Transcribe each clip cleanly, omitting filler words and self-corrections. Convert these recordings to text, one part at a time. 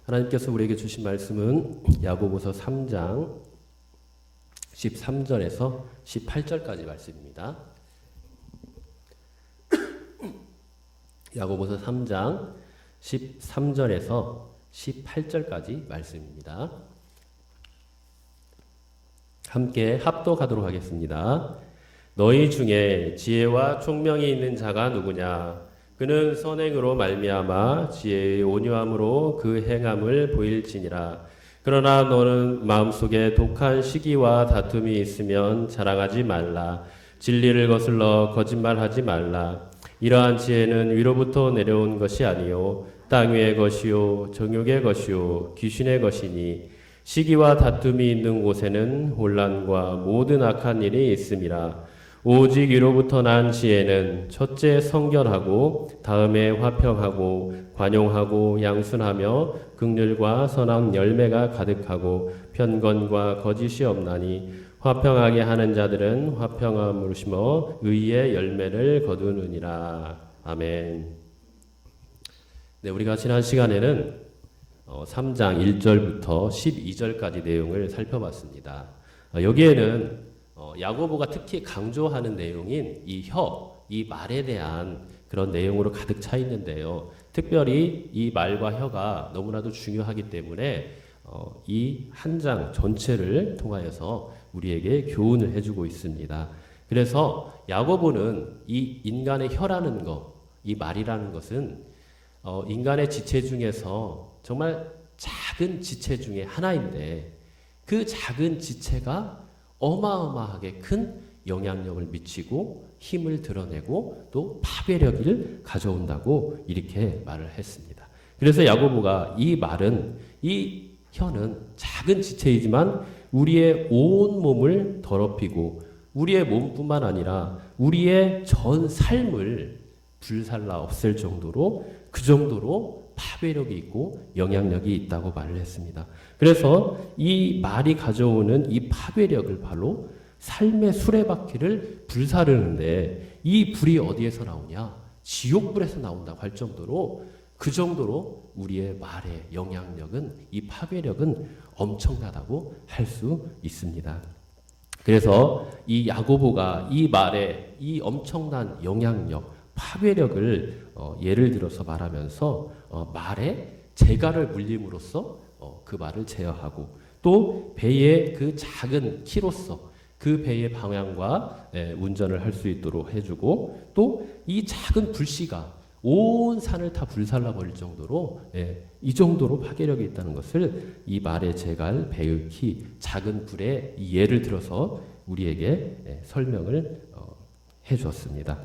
하나님께서 우리에게 주신 말씀은 야고보서 3장 13절에서 18절까지 말씀입니다. 야고보서 3장 13절에서 18절까지 말씀입니다. 함께 합독하도록 하겠습니다. 너희 중에 지혜와 총명이 있는 자가 누구냐? 그는 선행으로 말미암아 지혜의 온유함으로 그 행함을 보일지니라. 그러나 너는 마음속에 독한 시기와 다툼이 있으면 자랑하지 말라. 진리를 거슬러 거짓말하지 말라. 이러한 지혜는 위로부터 내려온 것이 아니요 땅 위의 것이요 정욕의 것이요 귀신의 것이니 시기와 다툼이 있는 곳에는 혼란과 모든 악한 일이 있음이라. 오직 위로부터 난 지혜는 첫째 성결하고 다음에 화평하고 관용하고 양순하며 긍휼과 선한 열매가 가득하고 편건과 거짓이 없나니 화평하게 하는 자들은 화평함으로 심어 의의 열매를 거두느니라. 아멘. 네, 우리가 지난 시간에는 3장 1절부터 12절까지 내용을 살펴봤습니다. 여기에는 야고보가 특히 강조하는 내용인 이 말에 대한 그런 내용으로 가득 차 있는데요. 특별히 이 말과 혀가 너무나도 중요하기 때문에 이 한 장 전체를 통하여서 우리에게 교훈을 해주고 있습니다. 그래서 야고보는 이 인간의 혀라는 것, 이 말이라는 것은 인간의 지체 중에서 정말 작은 지체 중에 하나인데 그 작은 지체가 어마어마하게 큰 영향력을 미치고 힘을 드러내고 또 파괴력을 가져온다고 이렇게 말을 했습니다. 그래서 야고보가 이 혀는 작은 지체이지만 우리의 온 몸을 더럽히고 우리의 몸뿐만 아니라 우리의 전 삶을 불살라 없앨 정도로 그 정도로 파괴력이 있고 영향력이 있다고 말을 했습니다. 그래서 이 말이 가져오는 이 파괴력을 바로 삶의 수레바퀴를 불사르는데 이 불이 어디에서 나오냐? 지옥불에서 나온다고 할 정도로 그 정도로 우리의 말의 영향력은 이 파괴력은 엄청나다고 할 수 있습니다. 그래서 이 야고보가 이 말의 이 엄청난 영향력, 파괴력을 예를 들어서 말하면서 말에 재갈을 물림으로써 그 말을 제어하고 또 배의 그 작은 키로서 그 배의 방향과 운전을 할 수 있도록 해주고 또 이 작은 불씨가 온 산을 다 불살라 버릴 정도로 이 정도로 파괴력이 있다는 것을 이 말의 재갈, 배의 키, 작은 불의 이 예를 들어서 우리에게 설명을 해주었습니다.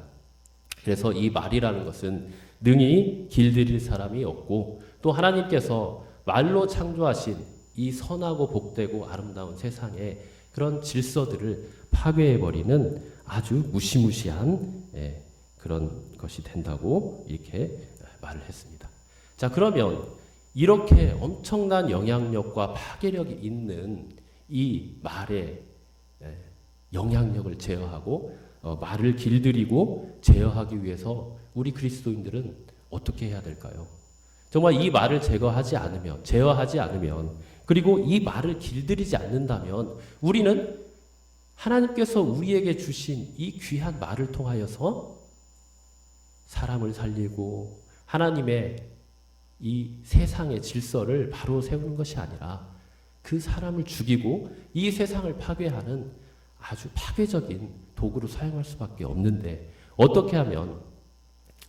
그래서 이 말이라는 것은 능히 길들일 사람이 없고 또 하나님께서 말로 창조하신 이 선하고 복되고 아름다운 세상에 그런 질서들을 파괴해버리는 아주 무시무시한 그런 것이 된다고 이렇게 말을 했습니다. 자, 그러면 이렇게 엄청난 영향력과 파괴력이 있는 이 말의 영향력을 제어하고 말을 길들이고 제어하기 위해서 우리 그리스도인들은 어떻게 해야 될까요? 정말 이 말을 제어하지 않으면 그리고 이 말을 길들이지 않는다면 우리는 하나님께서 우리에게 주신 이 귀한 말을 통하여서 사람을 살리고 하나님의 이 세상의 질서를 바로 세우는 것이 아니라 그 사람을 죽이고 이 세상을 파괴하는 아주 파괴적인 도구로 사용할 수밖에 없는데 어떻게 하면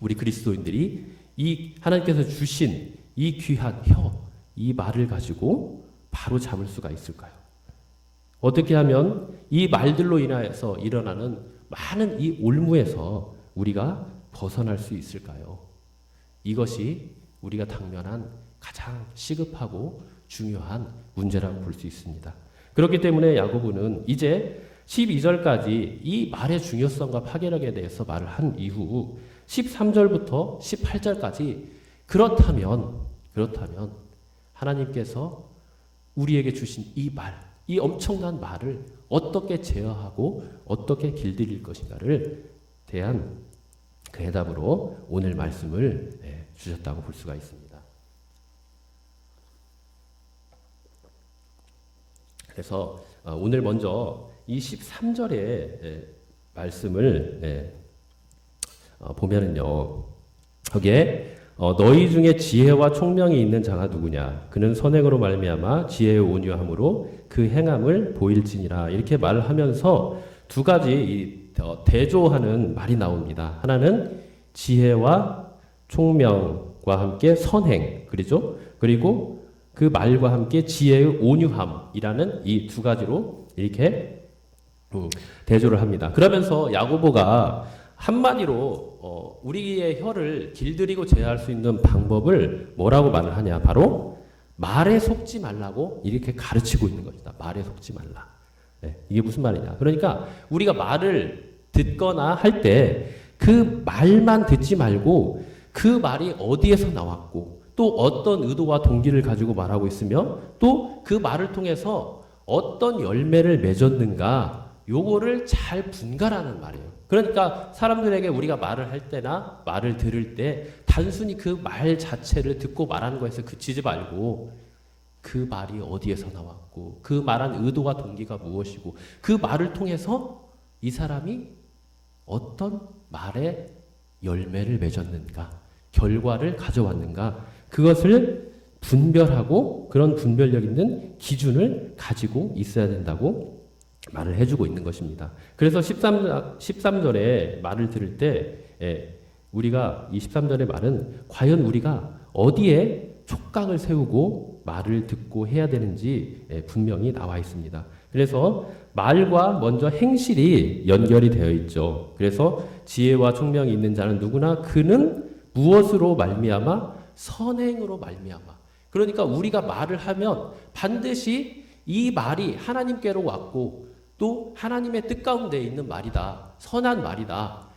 우리 그리스도인들이 이 하나님께서 주신 이 귀한 혀, 이 말을 가지고 바로 잡을 수가 있을까요? 어떻게 하면 이 말들로 인하여서 일어나는 많은 이 올무에서 우리가 벗어날 수 있을까요? 이것이 우리가 당면한 가장 시급하고 중요한 문제라고 볼 수 있습니다. 그렇기 때문에 야고보는 이제 12절까지 이 말의 중요성과 파괴력에 대해서 말을 한 이후 13절부터 18절까지 그렇다면 하나님께서 우리에게 주신 이 말, 이 엄청난 말을 어떻게 제어하고 어떻게 길들일 것인가를 대한 그 해답으로 오늘 말씀을 주셨다고 볼 수가 있습니다. 그래서 오늘 먼저 이 13절의 말씀을 보면은요. 거기에 너희 중에 지혜와 총명이 있는 자가 누구냐? 그는 선행으로 말미암아 지혜의 온유함으로 그 행함을 보일지니라. 이렇게 말을 하면서 두 가지 대조하는 말이 나옵니다. 하나는 지혜와 총명과 함께 선행, 그렇죠? 그리고 그 말과 함께 지혜의 온유함이라는 이 두 가지로 이렇게 대조를 합니다. 그러면서 야고보가 한마디로 우리의 혀를 길들이고 제어할 수 있는 방법을 뭐라고 말을 하냐? 바로 말에 속지 말라고 이렇게 가르치고 있는 것이다. 말에 속지 말라. 네, 이게 무슨 말이냐? 그러니까 우리가 말을 듣거나 할 때 그 말만 듣지 말고 그 말이 어디에서 나왔고 또 어떤 의도와 동기를 가지고 말하고 있으며 또 그 말을 통해서 어떤 열매를 맺었는가 요거를 잘 분간하는 말이에요. 그러니까 사람들에게 우리가 말을 할 때나 말을 들을 때 단순히 그 말 자체를 듣고 말하는 거에서 그치지 말고 그 말이 어디에서 나왔고 그 말한 의도와 동기가 무엇이고 그 말을 통해서 이 사람이 어떤 말의 열매를 맺었는가 결과를 가져왔는가 그것을 분별하고 그런 분별력 있는 기준을 가지고 있어야 된다고 말을 해주고 있는 것입니다. 그래서 13절에 말을 들을 때 우리가 이 13절의 말은 과연 우리가 어디에 촉각을 세우고 말을 듣고 해야 되는지 분명히 나와 있습니다. 그래서 말과 먼저 행실이 연결이 되어 있죠. 그래서 지혜와 총명이 있는 자는 누구나 그는 무엇으로 말미암아 선행으로 말미암아. 그러니까 우리가 말을 하면 반드시 이 말이 하나님께로 왔고 또 하나님의 뜻 가운데 있는 말이다. 선한 말이다.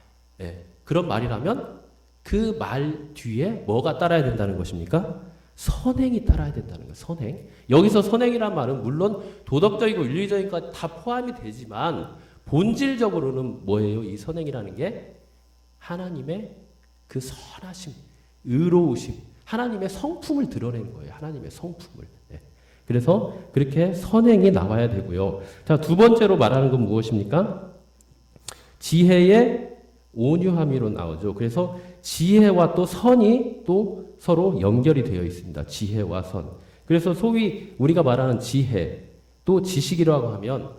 그런 말이라면 그 말 뒤에 뭐가 따라야 된다는 것입니까? 선행이 따라야 된다는 거예요. 선행. 여기서 선행이란 말은 물론 도덕적이고 윤리적인 것 다 포함이 되지만 본질적으로는 뭐예요? 이 선행이라는 게 하나님의 그 선하심, 의로우심, 하나님의 성품을 드러내는 거예요. 하나님의 성품을. 그래서 그렇게 선행이 나와야 되고요. 자, 두 번째로 말하는 건 무엇입니까? 지혜의 온유함이로 나오죠. 그래서 지혜와 또 선이 또 서로 연결이 되어 있습니다. 지혜와 선. 그래서 소위 우리가 말하는 지혜, 또 지식이라고 하면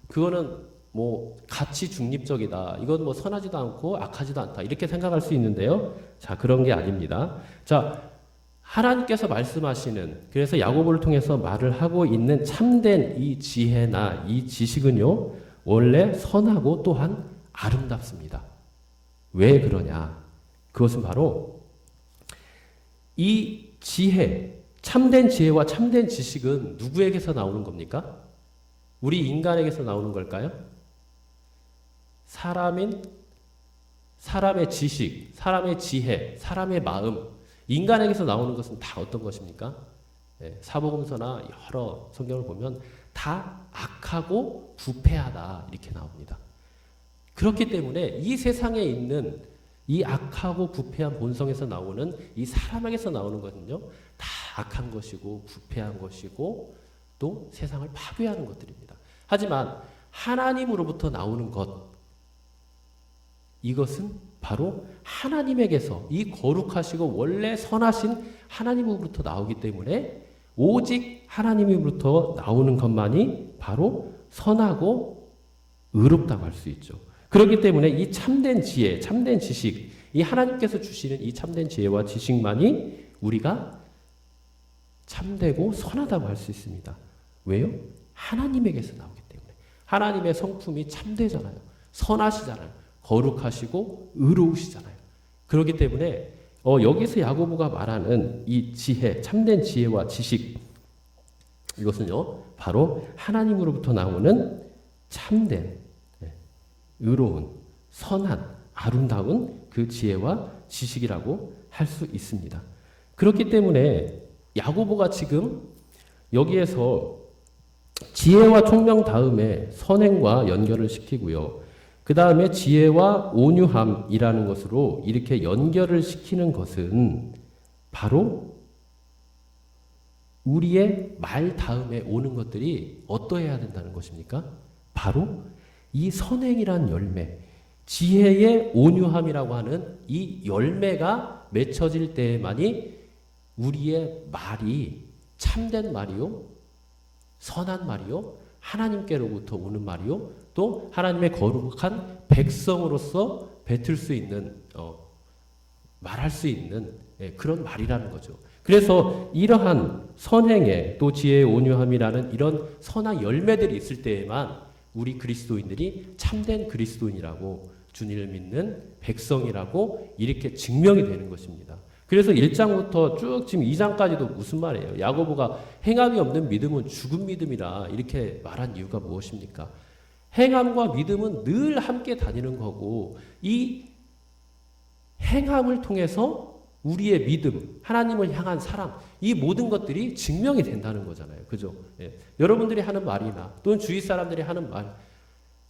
그거는 뭐 같이 중립적이다. 이건 뭐 선하지도 않고 악하지도 않다. 이렇게 생각할 수 있는데요. 자, 그런 게 아닙니다. 자, 하나님께서 말씀하시는 그래서 야고보를 통해서 말을 하고 있는 참된 이 지혜나 이 지식은요. 원래 선하고 또한 아름답습니다. 왜 그러냐? 그것은 바로 이 지혜, 참된 지혜와 참된 지식은 누구에게서 나오는 겁니까? 우리 인간에게서 나오는 걸까요? 사람의 지식, 사람의 지혜, 사람의 마음, 인간에게서 나오는 것은 다 어떤 것입니까? 사복음서나 여러 성경을 보면 다 악하고 부패하다 이렇게 나옵니다. 그렇기 때문에 이 세상에 있는 이 악하고 부패한 본성에서 나오는 이 사람에게서 나오는 것은요 다 악한 것이고 부패한 것이고 또 세상을 파괴하는 것들입니다. 하지만 하나님으로부터 나오는 것 이것은 바로 하나님에게서 이 거룩하시고 원래 선하신 하나님으로부터 나오기 때문에 오직 하나님으로부터 나오는 것만이 바로 선하고 의롭다고 할 수 있죠. 그렇기 때문에 이 참된 지혜, 참된 지식, 이 하나님께서 주시는 이 참된 지혜와 지식만이 우리가 참되고 선하다고 할 수 있습니다. 왜요? 하나님에게서 나오기 때문에. 하나님의 성품이 참되잖아요. 선하시잖아요. 거룩하시고 의로우시잖아요. 그렇기 때문에 여기서 야고보가 말하는 이 지혜, 참된 지혜와 지식 이것은요 바로 하나님으로부터 나오는 참된 의로운 선한 아름다운 그 지혜와 지식이라고 할 수 있습니다. 그렇기 때문에 야고보가 지금 여기에서 지혜와 총명 다음에 선행과 연결을 시키고요. 그 다음에 지혜와 온유함이라는 것으로 이렇게 연결을 시키는 것은 바로 우리의 말 다음에 오는 것들이 어떠해야 된다는 것입니까? 바로 이 선행이란 열매, 지혜의 온유함이라고 하는 이 열매가 맺혀질 때에만이 우리의 말이 참된 말이요, 선한 말이요, 하나님께로부터 오는 말이요, 또 하나님의 거룩한 백성으로서 뱉을 수 있는, 말할 수 있는 그런 말이라는 거죠. 그래서 이러한 선행의 또 지혜의 온유함이라는 이런 선한 열매들이 있을 때에만 우리 그리스도인들이 참된 그리스도인이라고, 주님을 믿는 백성이라고 이렇게 증명이 되는 것입니다. 그래서 1장부터 쭉 지금 2장까지도 무슨 말이에요? 야고보가 행함이 없는 믿음은 죽은 믿음이라 이렇게 말한 이유가 무엇입니까? 행함과 믿음은 늘 함께 다니는 거고, 이 행함을 통해서 우리의 믿음, 하나님을 향한 사랑, 이 모든 것들이 증명이 된다는 거잖아요. 그죠? 예. 여러분들이 하는 말이나 또는 주위 사람들이 하는 말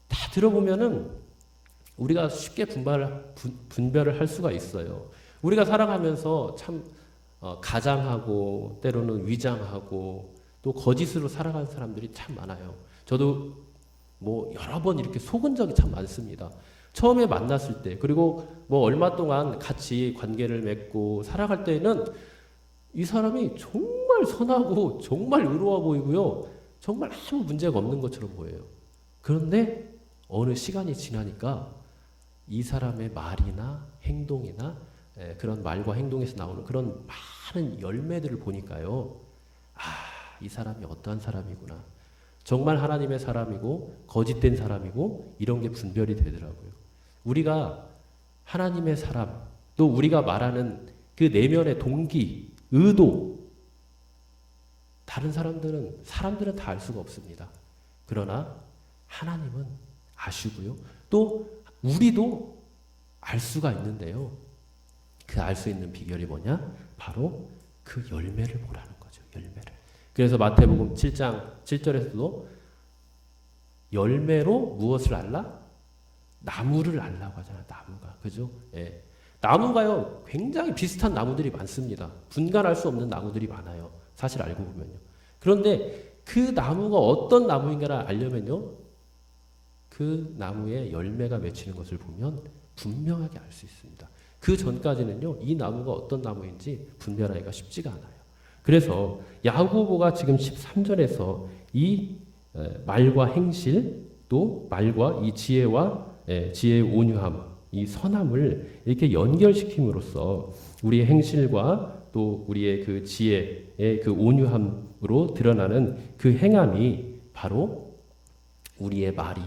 다 들어보면은 우리가 쉽게 분별을 할 수가 있어요. 우리가 살아가면서 참 가장하고 때로는 위장하고 또 거짓으로 살아가는 사람들이 참 많아요. 저도 뭐 여러 번 이렇게 속은 적이 참 많습니다. 처음에 만났을 때, 그리고 뭐 얼마 동안 같이 관계를 맺고 살아갈 때는 이 사람이 정말 선하고 정말 의로워 보이고요, 정말 아무 문제가 없는 것처럼 보여요. 그런데 어느 시간이 지나니까 이 사람의 말이나 행동이나 그런 말과 행동에서 나오는 그런 많은 열매들을 보니까요, 이 사람이 어떠한 사람이구나, 정말 하나님의 사람이고 거짓된 사람이고 이런 게 분별이 되더라고요. 우리가 하나님의 사람, 또 우리가 말하는 그 내면의 동기, 의도, 다른 사람들은 다 알 수가 없습니다. 그러나 하나님은 아시고요, 또 우리도 알 수가 있는데요, 그 알 수 있는 비결이 뭐냐? 바로 그 열매를 보라는 거죠. 열매를. 그래서 마태복음 7장 7절에서도 열매로 무엇을 알라? 나무를 알라고 하잖아요. 나무가. 그죠? 예. 나무가요, 굉장히 비슷한 나무들이 많습니다. 분간할 수 없는 나무들이 많아요. 사실 알고 보면요. 그런데 그 나무가 어떤 나무인가를 알려면요, 그 나무에 열매가 맺히는 것을 보면 분명하게 알 수 있습니다. 그 전까지는요, 이 나무가 어떤 나무인지 분별하기가 쉽지가 않아요. 그래서 야고보가 지금 13절에서 이 말과 행실, 또 말과 이 지혜와 지혜의 온유함, 이 선함을 이렇게 연결시킴으로써 우리의 행실과 또 우리의 그 지혜의 그 온유함으로 드러나는 그 행함이 바로 우리의 말이,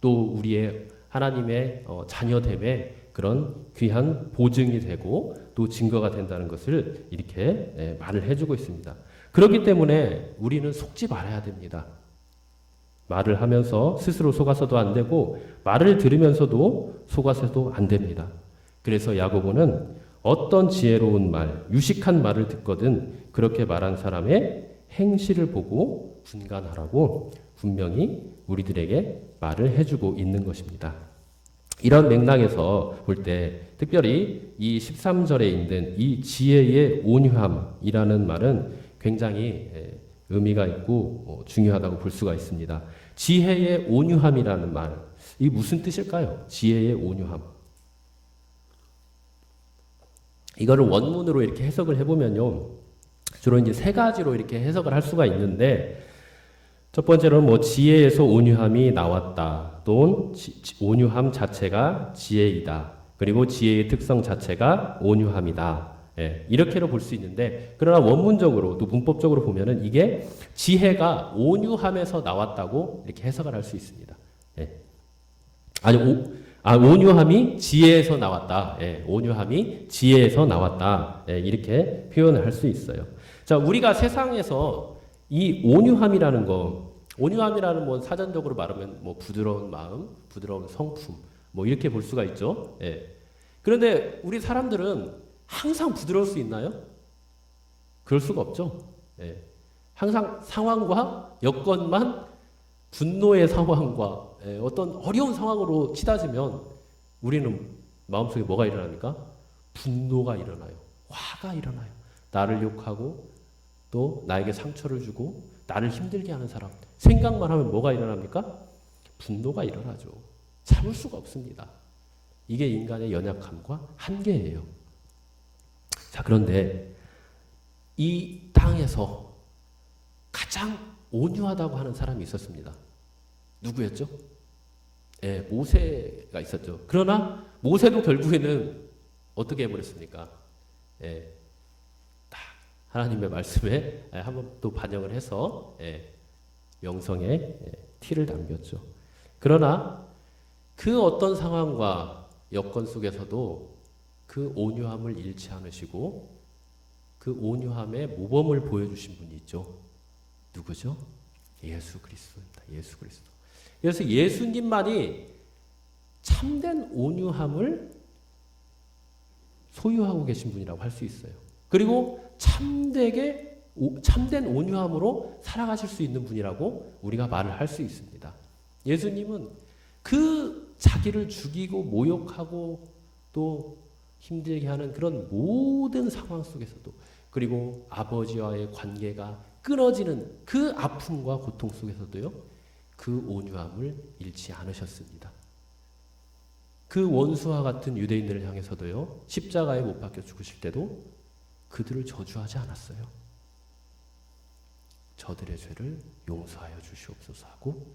또 우리의 하나님의 자녀됨의 그런 귀한 보증이 되고 또 증거가 된다는 것을 이렇게 말을 해주고 있습니다. 그렇기 때문에 우리는 속지 말아야 됩니다. 말을 하면서 스스로 속아서도 안 되고, 말을 들으면서도 속아서도 안 됩니다. 그래서 야고보는 어떤 지혜로운 말, 유식한 말을 듣거든 그렇게 말한 사람의 행실을 보고 분간하라고 분명히 우리들에게 말을 해주고 있는 것입니다. 이런 맥락에서 볼 때 특별히 이 13절에 있는 이 지혜의 온유함이라는 말은 굉장히 의미가 있고 중요하다고 볼 수가 있습니다. 지혜의 온유함이라는 말, 이 무슨 뜻일까요? 지혜의 온유함. 이거를 원문으로 이렇게 해석을 해보면요, 주로 이제 세 가지로 이렇게 해석을 할 수가 있는데, 첫 번째로는 뭐 지혜에서 온유함이 나왔다, 또는 온유함 자체가 지혜이다, 그리고 지혜의 특성 자체가 온유함이다. 이렇게로 볼 수 있는데, 그러나 원문적으로 또 문법적으로 보면은 이게 지혜가 온유함에서 나왔다고 이렇게 해석을 할 수 있습니다. 온유함이 지혜에서 나왔다. 온유함이 지혜에서 나왔다. 이렇게 표현을 할 수 있어요. 자, 우리가 세상에서 이 온유함이라는 뭐 사전적으로 말하면 뭐 부드러운 마음, 부드러운 성품, 뭐 이렇게 볼 수가 있죠. 그런데 우리 사람들은 항상 부드러울 수 있나요? 그럴 수가 없죠. 항상 상황과 여건만, 분노의 상황과 어떤 어려운 상황으로 치닫으면 우리는 마음속에 뭐가 일어납니까? 분노가 일어나요. 화가 일어나요. 나를 욕하고 또 나에게 상처를 주고 나를 힘들게 하는 사람, 생각만 하면 뭐가 일어납니까? 분노가 일어나죠. 참을 수가 없습니다. 이게 인간의 연약함과 한계예요. 자, 그런데 이 땅에서 가장 온유하다고 하는 사람이 있었습니다. 누구였죠? 예, 모세가 있었죠. 그러나 모세도 결국에는 어떻게 해버렸습니까? 예, 딱 하나님의 말씀에 한번 또 반영을 해서 명성에 티를 남겼죠. 그러나 그 어떤 상황과 여건 속에서도 그 온유함을 잃지 않으시고 그 온유함의 모범을 보여주신 분이 있죠. 누구죠? 예수 그리스도입니다. 예수 그리스도. 그래서 예수님만이 참된 온유함을 소유하고 계신 분이라고 할 수 있어요. 그리고 참된 온유함으로 살아가실 수 있는 분이라고 우리가 말을 할 수 있습니다. 예수님은 그 자기를 죽이고 모욕하고 또 힘들게 하는 그런 모든 상황 속에서도, 그리고 아버지와의 관계가 끊어지는 그 아픔과 고통 속에서도요, 그 온유함을 잃지 않으셨습니다. 그 원수와 같은 유대인들을 향해서도요, 십자가에 못 박혀 죽으실 때도 그들을 저주하지 않았어요. 저들의 죄를 용서하여 주시옵소서 하고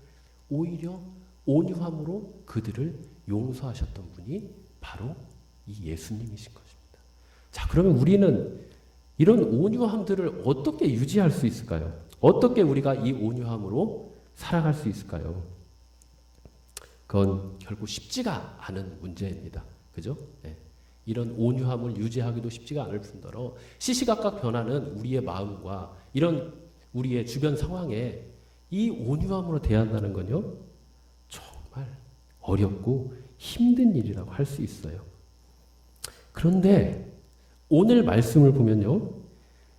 오히려 온유함으로 그들을 용서하셨던 분이 바로 이 예수님이신 것입니다. 자, 그러면 우리는 이런 온유함들을 어떻게 유지할 수 있을까요? 어떻게 우리가 이 온유함으로 살아갈 수 있을까요? 그건 결국 쉽지가 않은 문제입니다. 그죠? 네. 이런 온유함을 유지하기도 쉽지가 않을 뿐더러 시시각각 변하는 우리의 마음과 이런 우리의 주변 상황에 이 온유함으로 대한다는 건요, 정말 어렵고 힘든 일이라고 할 수 있어요. 그런데 오늘 말씀을 보면요,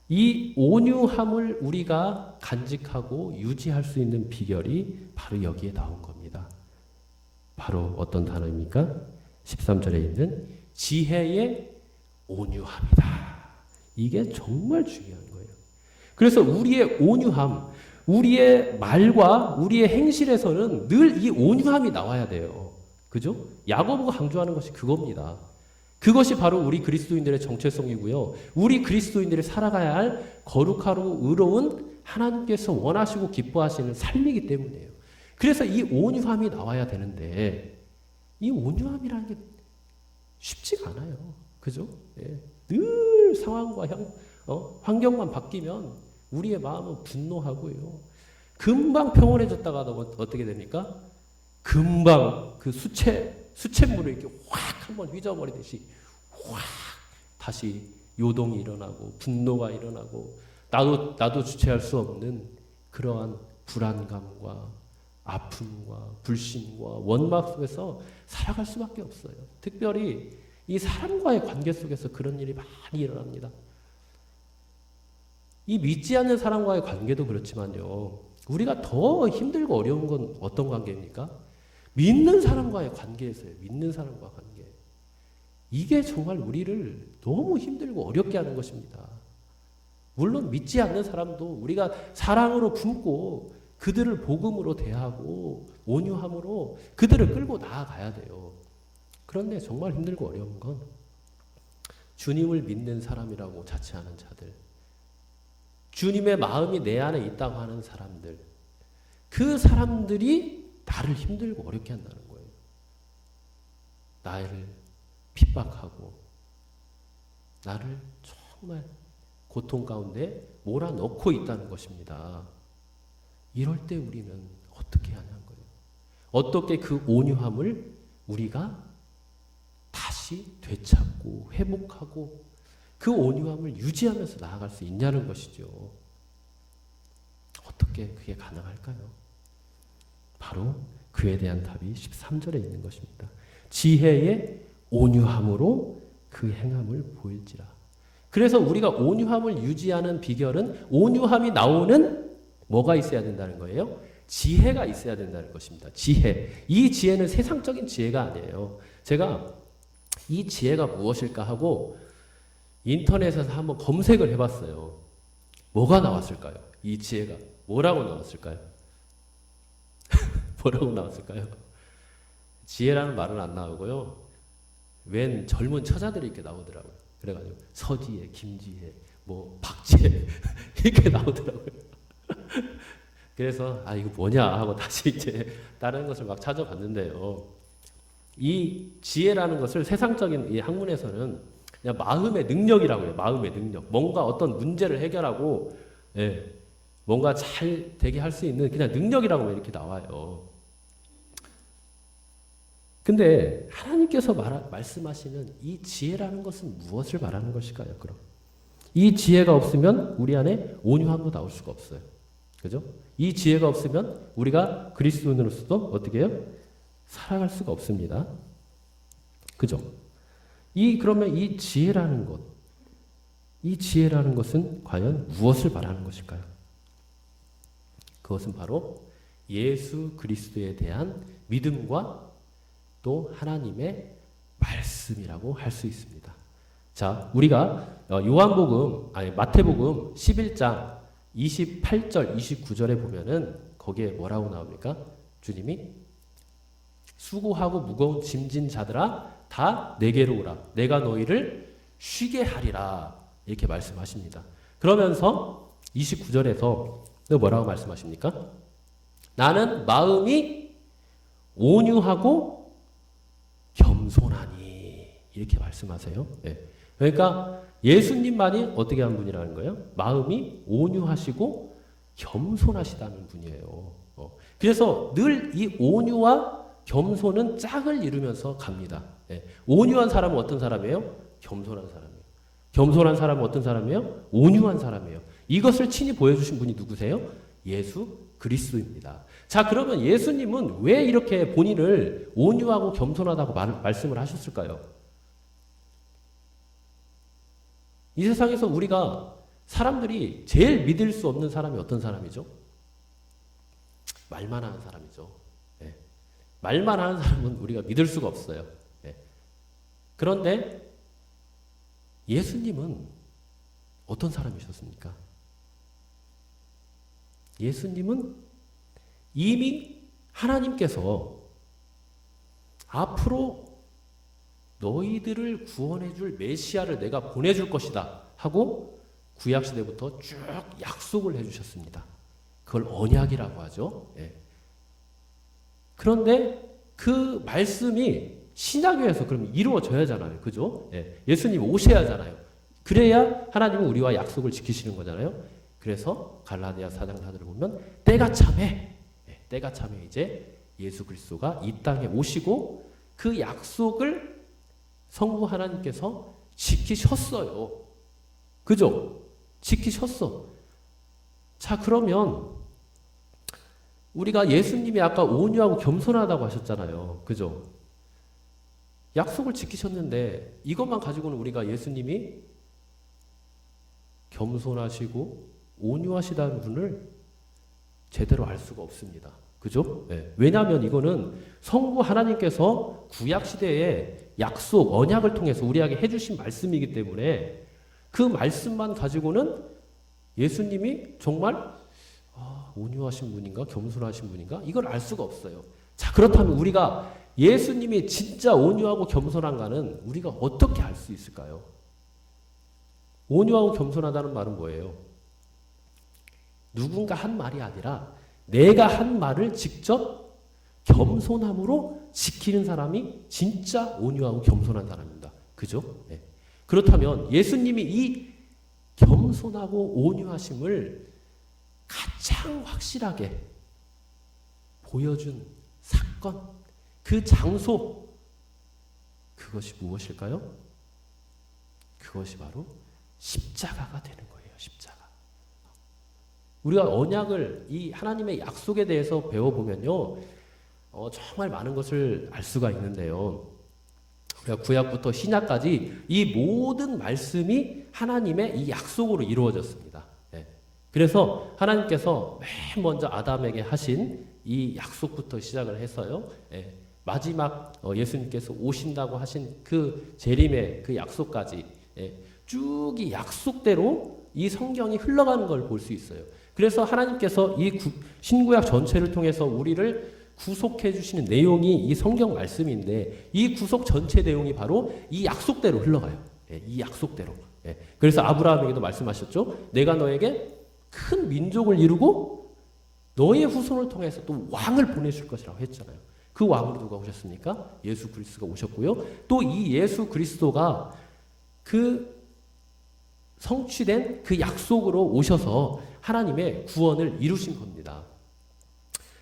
이 온유함을 우리가 간직하고 유지할 수 있는 비결이 바로 여기에 나온 겁니다. 바로 어떤 단어입니까? 13절에 있는 지혜의 온유함이다. 이게 정말 중요한 거예요. 그래서 우리의 온유함, 우리의 말과 우리의 행실에서는 늘 이 온유함이 나와야 돼요. 그죠? 야고보가 강조하는 것이 그겁니다. 그것이 바로 우리 그리스도인들의 정체성이고요. 우리 그리스도인들이 살아가야 할 거룩하고 의로운 하나님께서 원하시고 기뻐하시는 삶이기 때문이에요. 그래서 이 온유함이 나와야 되는데 이 온유함이라는 게 쉽지가 않아요. 그죠? 예. 늘 상황과 환경만 바뀌면 우리의 마음은 분노하고요. 금방 평온해졌다가 어떻게 됩니까? 금방 그 수돗물을 이렇게 확 한번 휘저어버리듯이 확 다시 요동이 일어나고 분노가 일어나고 나도 주체할 수 없는 그러한 불안감과 아픔과 불신과 원망 속에서 살아갈 수밖에 없어요. 특별히 이 사람과의 관계 속에서 그런 일이 많이 일어납니다. 이 믿지 않는 사람과의 관계도 그렇지만요, 우리가 더 힘들고 어려운 건 어떤 관계입니까? 믿는 사람과의 관계에서요. 믿는 사람과 관계. 이게 정말 우리를 너무 힘들고 어렵게 하는 것입니다. 물론 믿지 않는 사람도 우리가 사랑으로 품고 그들을 복음으로 대하고 온유함으로 그들을 끌고 나아가야 돼요. 그런데 정말 힘들고 어려운 건 주님을 믿는 사람이라고 자처하는 자들, 주님의 마음이 내 안에 있다고 하는 사람들, 그 사람들이 나를 힘들고 어렵게 한다는 거예요. 나를 핍박하고 나를 정말 고통 가운데 몰아넣고 있다는 것입니다. 이럴 때 우리는 어떻게 하냐는 거예요. 어떻게 그 온유함을 우리가 다시 되찾고 회복하고 그 온유함을 유지하면서 나아갈 수 있냐는 것이죠. 어떻게 그게 가능할까요? 바로 그에 대한 답이 13절에 있는 것입니다. 지혜의 온유함으로 그 행함을 보일지라. 그래서 우리가 온유함을 유지하는 비결은 온유함이 나오는 뭐가 있어야 된다는 거예요? 지혜가 있어야 된다는 것입니다. 지혜. 이 지혜는 세상적인 지혜가 아니에요. 제가 이 지혜가 무엇일까 하고 인터넷에서 한번 검색을 해봤어요. 뭐가 나왔을까요? 이 지혜가 뭐라고 나왔을까요? 뭐라고 나왔을까요? 지혜라는 말은 안 나오고요. 웬 젊은 처자들이 이렇게 나오더라고요. 그래가지고 서지혜, 김지혜, 뭐 박지혜 이렇게 나오더라고요. 그래서 이거 뭐냐 하고 다시 이제 다른 것을 막 찾아봤는데요. 이 지혜라는 것을 세상적인 이 학문에서는 그냥 마음의 능력이라고 해요. 마음의 능력. 뭔가 어떤 문제를 해결하고 뭔가 잘 되게 할 수 있는 그냥 능력이라고 이렇게 나와요. 근데 하나님께서 말씀하시는 이 지혜라는 것은 무엇을 말하는 것일까요? 그럼 이 지혜가 없으면 우리 안에 온유함도 나올 수가 없어요. 그죠? 이 지혜가 없으면 우리가 그리스도인으로서도 어떻게 해요? 살아갈 수가 없습니다. 그죠? 그러면 이 지혜라는 것, 이 지혜라는 것은 과연 무엇을 말하는 것일까요? 그것은 바로 예수 그리스도에 대한 믿음과 또 하나님의 말씀이라고 할 수 있습니다. 자, 우리가 마태복음 11장 28절, 29절에 보면은 거기에 뭐라고 나옵니까? 주님이 수고하고 무거운 짐진 자들아 다 내게로 오라. 내가 너희를 쉬게 하리라. 이렇게 말씀하십니다. 그러면서 29절에서 뭐라고 말씀하십니까? 나는 마음이 온유하고 겸손하니 이렇게 말씀하세요. 그러니까 예수님만이 어떻게 한 분이라는 거예요? 마음이 온유하시고 겸손하시다는 분이에요. 그래서 늘 이 온유와 겸손은 짝을 이루면서 갑니다. 온유한 사람은 어떤 사람이에요? 겸손한 사람이에요. 겸손한 사람은 어떤 사람이에요? 온유한 사람이에요. 이것을 친히 보여주신 분이 누구세요? 예수 그리스도입니다. 자, 그러면 예수님은 왜 이렇게 본인을 온유하고 겸손하다고 말씀을 하셨을까요? 이 세상에서 우리가 사람들이 제일 믿을 수 없는 사람이 어떤 사람이죠? 말만 하는 사람이죠. 말만 하는 사람은 우리가 믿을 수가 없어요. 그런데 예수님은 어떤 사람이셨습니까? 예수님은 이미 하나님께서 앞으로 너희들을 구원해 줄 메시아를 내가 보내줄 것이다 하고 구약시대부터 쭉 약속을 해주셨습니다. 그걸 언약이라고 하죠. 그런데 그 말씀이 신약교회에서 그럼 이루어져야 하잖아요. 그죠? 예수님 오셔야 하잖아요. 그래야 하나님은 우리와 약속을 지키시는 거잖아요. 그래서 갈라디아 4장 4절을 보면 때가 참에 이제 예수 그리스도가 이 땅에 오시고 그 약속을 성부 하나님께서 지키셨어요. 그죠? 지키셨어. 자, 그러면 우리가 예수님이 아까 온유하고 겸손하다고 하셨잖아요. 그죠? 약속을 지키셨는데 이것만 가지고는 우리가 예수님이 겸손하시고 온유하시다는 분을 제대로 알 수가 없습니다. 그죠? 왜냐하면 이거는 성부 하나님께서 구약시대의 약속, 언약을 통해서 우리에게 해주신 말씀이기 때문에 그 말씀만 가지고는 예수님이 정말 온유하신 분인가 겸손하신 분인가 이걸 알 수가 없어요. 자, 그렇다면 우리가 예수님이 진짜 온유하고 겸손한가는 우리가 어떻게 알 수 있을까요? 온유하고 겸손하다는 말은 뭐예요? 누군가 한 말이 아니라 내가 한 말을 직접 겸손함으로 지키는 사람이 진짜 온유하고 겸손한 사람입니다. 그죠? 그렇다면 예수님이 이 겸손하고 온유하심을 가장 확실하게 보여준 사건, 그 장소, 그것이 무엇일까요? 그것이 바로 십자가가 되는 거예요. 십자가. 우리가 언약을, 이 하나님의 약속에 대해서 배워보면요, 정말 많은 것을 알 수가 있는데요. 우리가 구약부터 신약까지 이 모든 말씀이 하나님의 이 약속으로 이루어졌습니다. 그래서 하나님께서 맨 먼저 아담에게 하신 이 약속부터 시작을 했어요. 마지막 예수님께서 오신다고 하신 그 재림의 그 약속까지 쭉 이 약속대로 이 성경이 흘러가는 걸 볼 수 있어요. 그래서 하나님께서 이 신구약 전체를 통해서 우리를 구속해 주시는 내용이 이 성경 말씀인데 이 구속 전체 내용이 바로 이 약속대로 흘러가요. 이 약속대로. 그래서 아브라함에게도 말씀하셨죠. 내가 너에게 큰 민족을 이루고 너의 후손을 통해서 또 왕을 보내줄 것이라고 했잖아요. 그 왕으로 누가 오셨습니까? 예수 그리스도가 오셨고요. 또 이 예수 그리스도가 그 성취된 그 약속으로 오셔서 하나님의 구원을 이루신 겁니다.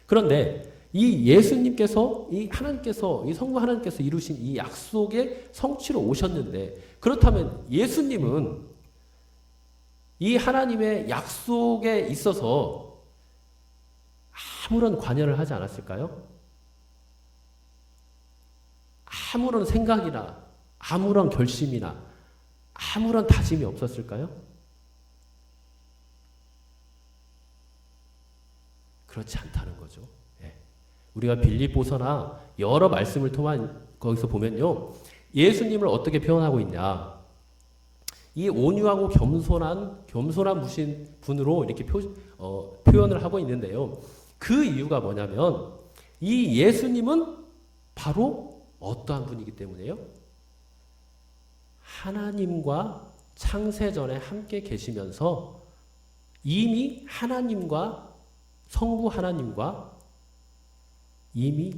그런데 이 예수님께서 이 하나님께서 이 성부 하나님께서 이루신 이 약속의 성취로 오셨는데 그렇다면 예수님은 이 하나님의 약속에 있어서 아무런 관여를 하지 않았을까요? 아무런 생각이나 아무런 결심이나 아무런 다짐이 없었을까요? 그렇지 않다는 거죠. 우리가 빌립보서나 여러 말씀을 통한 거기서 보면요. 예수님을 어떻게 표현하고 있냐. 이 온유하고 겸손한 분으로 이렇게 표현을 하고 있는데요. 그 이유가 뭐냐면 이 예수님은 바로 어떠한 분이기 때문에요? 하나님과 창세전에 함께 계시면서 이미 하나님과 성부 하나님과 이미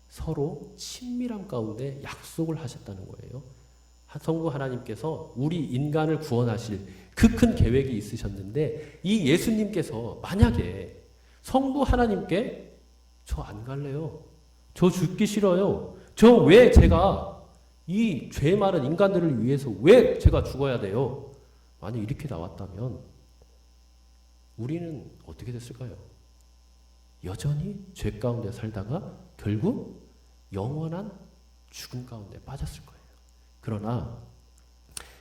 서로 친밀함 가운데 약속을 하셨다는 거예요. 성부 하나님께서 우리 인간을 구원하실 그 큰 계획이 있으셨는데 이 예수님께서 만약에 성부 하나님께 저 안 갈래요. 저 죽기 싫어요. 저 왜 제가 이 죄 많은 인간들을 위해서 왜 제가 죽어야 돼요? 만약 이렇게 나왔다면 우리는 어떻게 됐을까요? 여전히 죄 가운데 살다가 결국 영원한 죽음 가운데 빠졌을 거예요. 그러나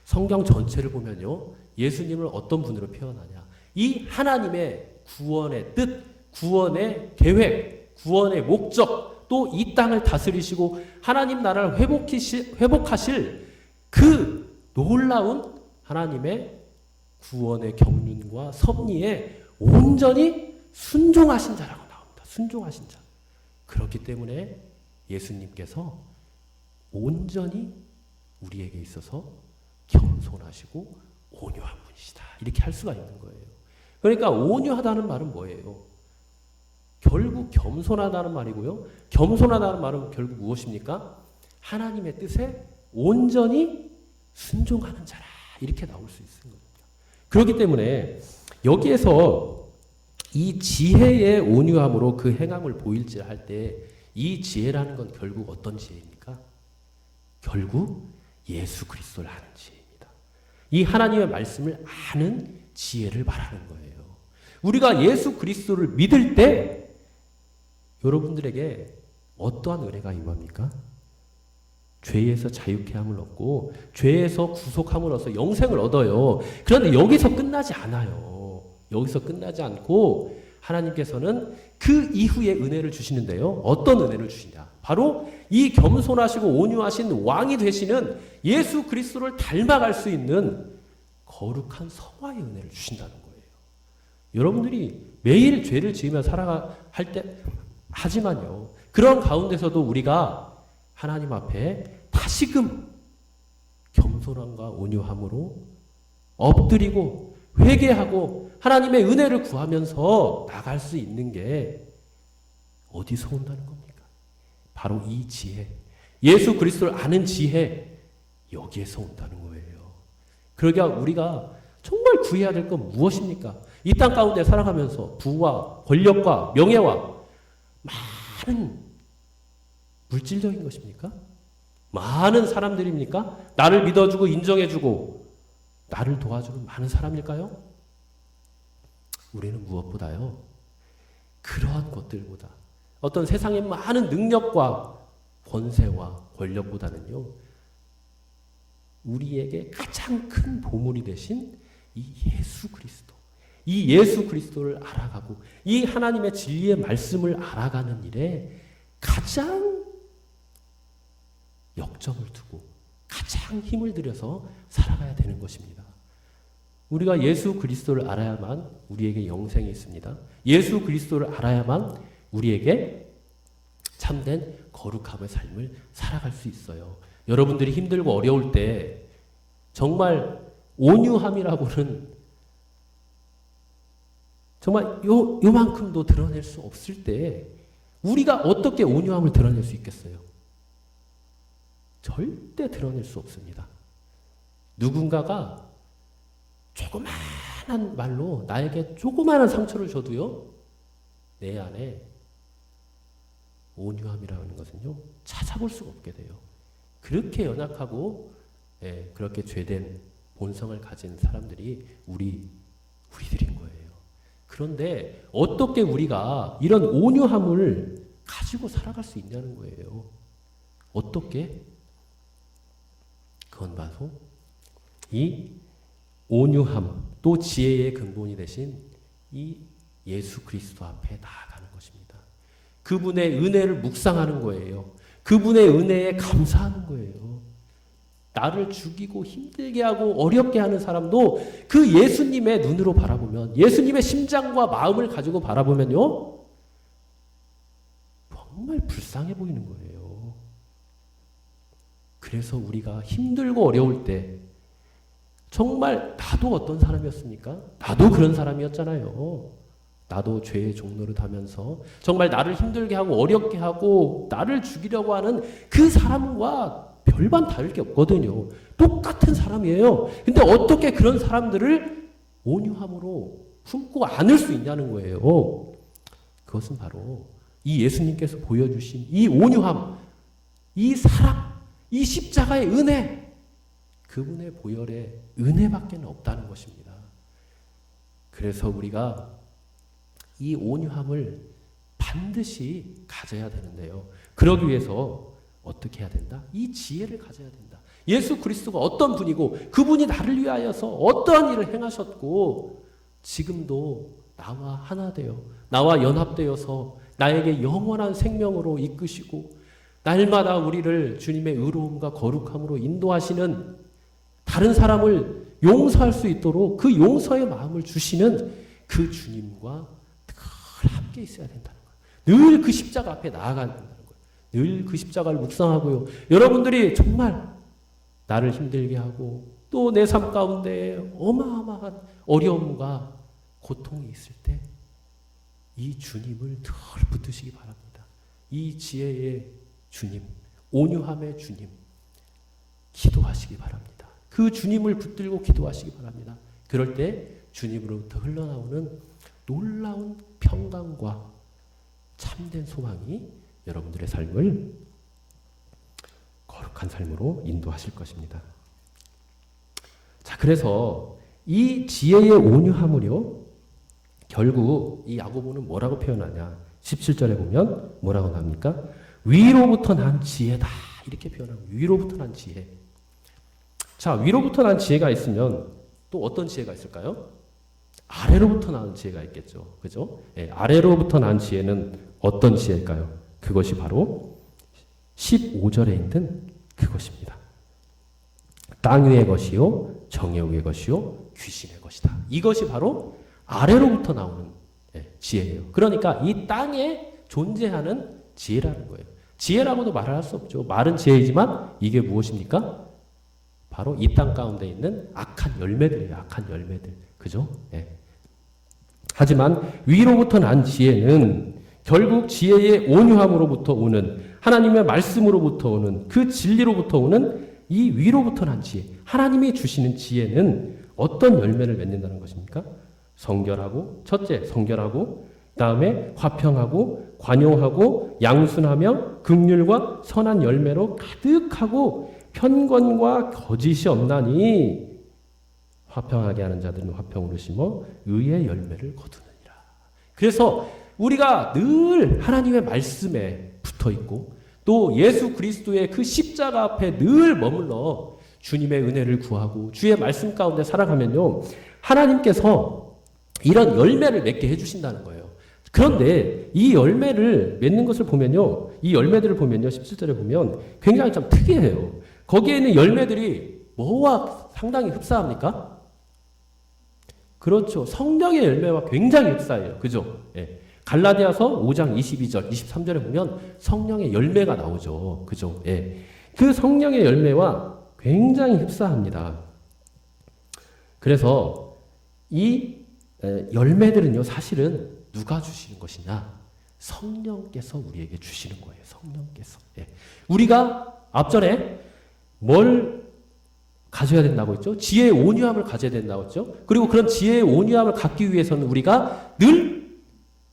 성경 전체를 보면요. 예수님을 어떤 분으로 표현하냐. 이 하나님의 구원의 뜻, 구원의 계획, 구원의 목적, 또 이 땅을 다스리시고 하나님 나라를 회복하실 그 놀라운 하나님의 구원의 경륜과 섭리에 온전히 순종하신 자라고 나옵니다. 순종하신 자. 그렇기 때문에 예수님께서 온전히 우리에게 있어서 겸손하시고 온유한 분이시다. 이렇게 할 수가 있는 거예요. 그러니까 온유하다는 말은 뭐예요? 결국 겸손하다는 말이고요. 겸손하다는 말은 결국 무엇입니까? 하나님의 뜻에 온전히 순종하는 자라. 이렇게 나올 수 있는 겁니다. 그렇기 때문에 여기에서 이 지혜의 온유함으로 그 행함을 보일지할 때 이 지혜라는 건 결국 어떤 지혜입니까? 결국 예수 그리스도를 아는 지혜입니다. 이 하나님의 말씀을 아는 지혜를 말하는 거예요. 우리가 예수 그리스도를 믿을 때 여러분들에게 어떠한 은혜가 임합니까? 죄에서 자유케 함을 얻고 죄에서 구속함을 얻어서 영생을 얻어요. 그런데 여기서 끝나지 않아요. 여기서 끝나지 않고 하나님께서는 그 이후에 은혜를 주시는데요. 어떤 은혜를 주시냐? 바로 이 겸손하시고 온유하신 왕이 되시는 예수 그리스도를 닮아갈 수 있는 거룩한 성화의 은혜를 주신다는 거예요. 여러분들이 매일 죄를 지으며 살아갈 때 하지만요. 그런 가운데서도 우리가 하나님 앞에 다시금 겸손함과 온유함으로 엎드리고 회개하고 하나님의 은혜를 구하면서 나갈 수 있는 게 어디서 온다는 겁니까? 바로 이 지혜, 예수 그리스도를 아는 지혜, 여기에서 온다는 거예요. 그러니까 우리가 정말 구해야 될 건 무엇입니까? 이 땅 가운데 살아가면서 부와 권력과 명예와 많은 물질적인 것입니까? 많은 사람들입니까? 나를 믿어주고 인정해주고 나를 도와주는 많은 사람일까요? 우리는 무엇보다요. 그러한 것들보다 어떤 세상의 많은 능력과 권세와 권력보다는요. 우리에게 가장 큰 보물이 되신 이 예수 그리스도. 이 예수 그리스도를 알아가고 이 하나님의 진리의 말씀을 알아가는 일에 가장 역점을 두고 가장 힘을 들여서 살아가야 되는 것입니다. 우리가 예수 그리스도를 알아야만 우리에게 영생이 있습니다. 예수 그리스도를 알아야만 우리에게 참된 거룩함의 삶을 살아갈 수 있어요. 여러분들이 힘들고 어려울 때 정말 온유함이라고는 정말 요만큼도 드러낼 수 없을 때 우리가 어떻게 온유함을 드러낼 수 있겠어요? 절대 드러낼 수 없습니다. 누군가가 조그마한 말로 나에게 조그마한 상처를 줘도요, 내 안에 온유함이라는 것은요, 찾아볼 수가 없게 돼요. 그렇게 연약하고, 그렇게 죄된 본성을 가진 사람들이 우리들인 거예요. 그런데 어떻게 우리가 이런 온유함을 가지고 살아갈 수 있냐는 거예요. 어떻게? 그건 바로 이 온유함 또 지혜의 근본이 되신 이 예수 그리스도 앞에 나아가는 것입니다. 그분의 은혜를 묵상하는 거예요. 그분의 은혜에 감사하는 거예요. 나를 죽이고 힘들게 하고 어렵게 하는 사람도 그 예수님의 눈으로 바라보면, 예수님의 심장과 마음을 가지고 바라보면요, 정말 불쌍해 보이는 거예요. 그래서 우리가 힘들고 어려울 때 정말 나도 어떤 사람이었습니까? 나도 그런 사람이었잖아요. 나도 죄의 종노릇 하면서 정말 나를 힘들게 하고 어렵게 하고 나를 죽이려고 하는 그 사람과 별반 다를 게 없거든요. 똑같은 사람이에요. 근데 어떻게 그런 사람들을 온유함으로 품고 안을 수 있냐는 거예요. 그것은 바로 이 예수님께서 보여주신 이 온유함, 이 사랑, 이 십자가의 은혜, 그분의 보혈의 은혜밖에 없다는 것입니다. 그래서 우리가 이 온유함을 반드시 가져야 되는데요. 그러기 위해서 어떻게 해야 된다? 이 지혜를 가져야 된다. 예수 그리스도가 어떤 분이고 그분이 나를 위하여서 어떠한 일을 행하셨고 지금도 나와 하나 되어 나와 연합되어서 나에게 영원한 생명으로 이끄시고 날마다 우리를 주님의 의로움과 거룩함으로 인도하시는, 다른 사람을 용서할 수 있도록 그 용서의 마음을 주시는 그 주님과 늘 함께 있어야 된다는 거예요. 늘 그 십자가 앞에 나아가야 된다는 거예요. 늘 그 십자가를 묵상하고요. 여러분들이 정말 나를 힘들게 하고 또 내 삶 가운데 어마어마한 어려움과 고통이 있을 때 이 주님을 늘 붙드시기 바랍니다. 이 지혜의 주님, 온유함의 주님, 기도하시기 바랍니다. 그 주님을 붙들고 기도하시기 바랍니다. 그럴 때 주님으로부터 흘러나오는 놀라운 평강과 참된 소망이 여러분들의 삶을 거룩한 삶으로 인도하실 것입니다. 자, 그래서 이 지혜의 온유함을요, 결국 이 야고보는 뭐라고 표현하냐? 17절에 보면 뭐라고 나옵니까? 위로부터 난 지혜다, 이렇게 표현합니다. 위로부터 난 지혜. 자, 위로부터 난 지혜가 있으면 또 어떤 지혜가 있을까요? 아래로부터 나는 지혜가 있겠죠. 그죠? 아래로부터 난 지혜는 어떤 지혜일까요? 그것이 바로 15절에 있는 그것입니다. 땅 위의 것이요, 정의 위의 것이요, 귀신의 것이다. 이것이 바로 아래로부터 나오는 지혜예요. 그러니까 이 땅에 존재하는 지혜라는 거예요. 지혜라고도 말을 할 수 없죠. 말은 지혜이지만 이게 무엇입니까? 바로 이 땅 가운데 있는 악한 열매들이에요. 악한 열매들. 그죠? 하지만 위로부터 난 지혜는 결국 지혜의 온유함으로부터 오는, 하나님의 말씀으로부터 오는, 그 진리로부터 오는 이 위로부터 난 지혜. 하나님이 주시는 지혜는 어떤 열매를 맺는다는 것입니까? 성결하고, 첫째 성결하고, 다음에 화평하고, 관용하고, 양순하며 긍휼과 선한 열매로 가득하고 편권과 거짓이 없나니 화평하게 하는 자들은 화평으로 심어 의의 열매를 거두느니라. 그래서 우리가 늘 하나님의 말씀에 붙어 있고 또 예수 그리스도의 그 십자가 앞에 늘 머물러 주님의 은혜를 구하고 주의 말씀 가운데 살아가면요, 하나님께서 이런 열매를 맺게 해주신다는 거예요. 그런데 이 열매를 맺는 것을 보면요, 이 열매들을 보면요, 17절에 보면 굉장히 좀 특이해요. 거기에 있는 열매들이 뭐와 상당히 흡사합니까? 그렇죠. 성령의 열매와 굉장히 흡사해요. 그죠? 예. 갈라디아서 5장 22절, 23절에 보면 성령의 열매가 나오죠. 그죠? 예. 그 성령의 열매와 굉장히 흡사합니다. 그래서 이 열매들은요, 사실은 누가 주시는 것이냐? 성령께서 우리에게 주시는 거예요. 성령께서. 예. 우리가 앞전에 뭘 가져야 된다고 했죠? 지혜의 온유함을 가져야 된다고 했죠? 그리고 그런 지혜의 온유함을 갖기 위해서는 우리가 늘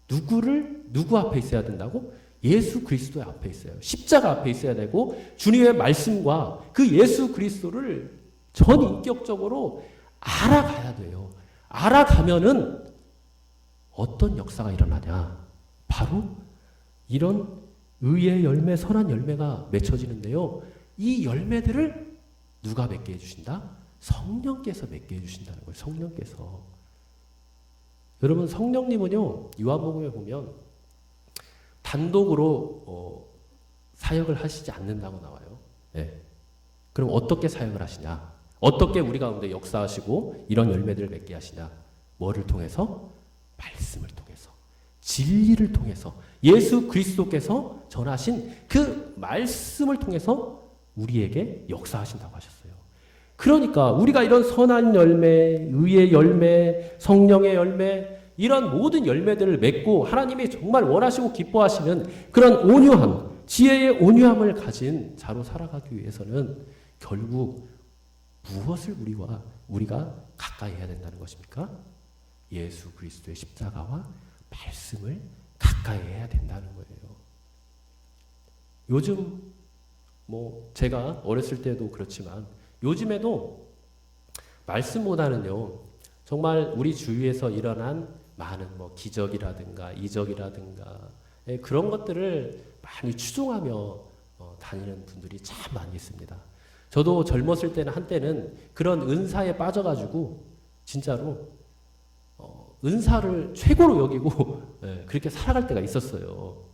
누구 앞에 있어야 된다고? 예수 그리스도의 앞에 있어요. 십자가 앞에 있어야 되고 주님의 말씀과 그 예수 그리스도를 전인격적으로 알아가야 돼요. 알아가면은 어떤 역사가 일어나냐? 바로 이런 의의 열매, 선한 열매가 맺혀지는데요. 이 열매들을 누가 맺게 해주신다? 성령께서 맺게 해주신다는 거예요. 성령께서. 여러분, 성령님은요, 요한복음에 보면 단독으로 사역을 하시지 않는다고 나와요. 네. 그럼 어떻게 사역을 하시냐? 어떻게 우리 가운데 역사하시고 이런 열매들을 맺게 하시냐? 뭐를 통해서? 말씀을 통해서, 진리를 통해서, 예수 그리스도께서 전하신 그 말씀을 통해서 우리에게 역사하신다고 하셨어요. 그러니까 우리가 이런 선한 열매, 의의 열매, 성령의 열매, 이런 모든 열매들을 맺고 하나님이 정말 원하시고 기뻐하시는 그런 온유함, 지혜의 온유함을 가진 자로 살아가기 위해서는 결국 무엇을 우리가 가까이 해야 된다는 것입니까? 예수 그리스도의 십자가와 말씀을 가까이 해야 된다는 거예요. 요즘 제가 어렸을 때도 그렇지만 요즘에도 말씀보다는요, 정말 우리 주위에서 일어난 많은 기적이라든가 이적이라든가 그런 것들을 많이 추종하며 다니는 분들이 참 많이 있습니다. 저도 젊었을 때는 한때는 그런 은사에 빠져가지고 진짜로 은사를 최고로 여기고 그렇게 살아갈 때가 있었어요.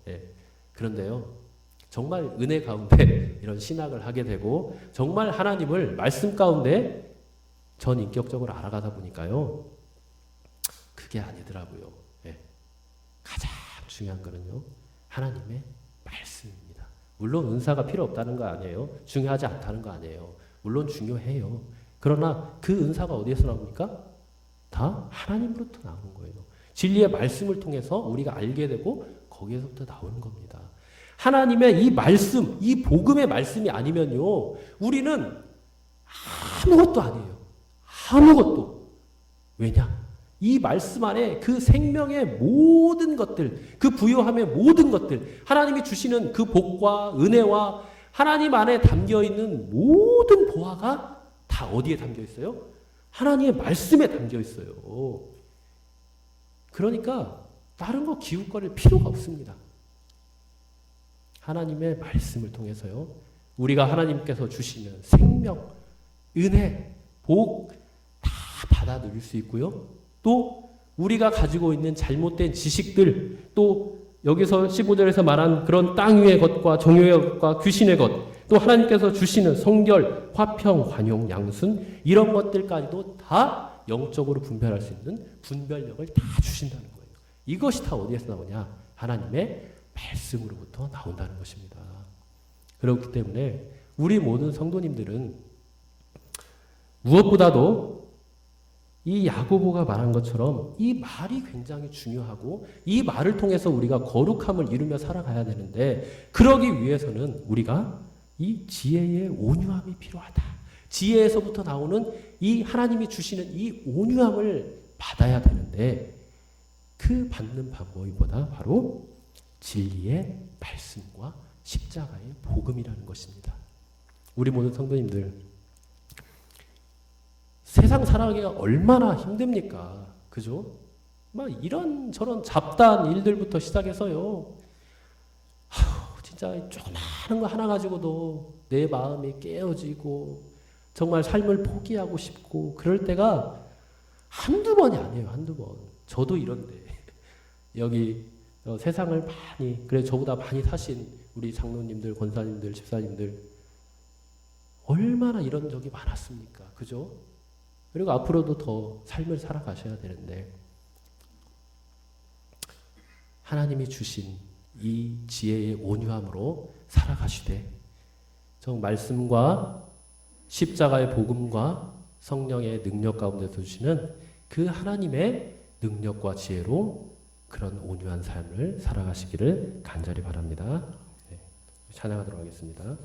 그런데요, 정말 은혜 가운데 이런 신학을 하게 되고 정말 하나님을 말씀 가운데 전 인격적으로 알아가다 보니까요, 그게 아니더라고요. 가장 중요한 거는요, 하나님의 말씀입니다. 물론 은사가 필요 없다는 거 아니에요. 중요하지 않다는 거 아니에요. 물론 중요해요. 그러나 그 은사가 어디에서 나옵니까? 다 하나님으로부터 나오는 거예요. 진리의 말씀을 통해서 우리가 알게 되고 거기에서부터 나오는 겁니다. 하나님의 이 말씀, 이 복음의 말씀이 아니면요, 우리는 아무것도 아니에요. 아무것도. 왜냐? 이 말씀 안에 그 생명의 모든 것들, 그 부요함의 모든 것들, 하나님이 주시는 그 복과 은혜와 하나님 안에 담겨 있는 모든 보화가 다 어디에 담겨 있어요? 하나님의 말씀에 담겨 있어요. 그러니까 다른 거 기웃거릴 필요가 없습니다. 하나님의 말씀을 통해서요, 우리가 하나님께서 주시는 생명, 은혜, 복 다 받아 누릴 수 있고요. 또 우리가 가지고 있는 잘못된 지식들, 또 여기서 15절에서 말한 그런 땅 위의 것과 정욕의 것과 귀신의 것, 또 하나님께서 주시는 성결, 화평, 관용, 양순, 이런 것들까지도 다 영적으로 분별할 수 있는 분별력을 다 주신다는 거예요. 이것이 다 어디에서 나오냐? 하나님의 말씀으로부터 나온다는 것입니다. 그렇기 때문에 우리 모든 성도님들은 무엇보다도 이 야고보가 말한 것처럼 이 말이 굉장히 중요하고 이 말을 통해서 우리가 거룩함을 이루며 살아가야 되는데, 그러기 위해서는 우리가 이 지혜의 온유함이 필요하다. 지혜에서부터 나오는 이 하나님이 주시는 이 온유함을 받아야 되는데, 그 받는 방법이 뭐다? 바로 진리의 말씀과 십자가의 복음이라는 것입니다. 우리 모든 성도님들, 세상 살아가기가 얼마나 힘듭니까? 그죠? 막 이런저런 잡다한 일들부터 시작해서요, 진짜 조그마한 거 하나 가지고도 내 마음이 깨어지고 정말 삶을 포기하고 싶고 그럴 때가 한두 번이 아니에요. 한두 번. 저도 이런데 여기 세상을 많이, 그래 저보다 많이 사신 우리 장로님들, 권사님들, 집사님들 얼마나 이런 적이 많았습니까? 그죠? 그리고 앞으로도 더 삶을 살아가셔야 되는데 하나님이 주신 이 지혜의 온유함으로 살아가시되 정 말씀과 십자가의 복음과 성령의 능력 가운데서 주시는 그 하나님의 능력과 지혜로 그런 온유한 삶을 살아가시기를 간절히 바랍니다. 네, 찬양하도록 하겠습니다.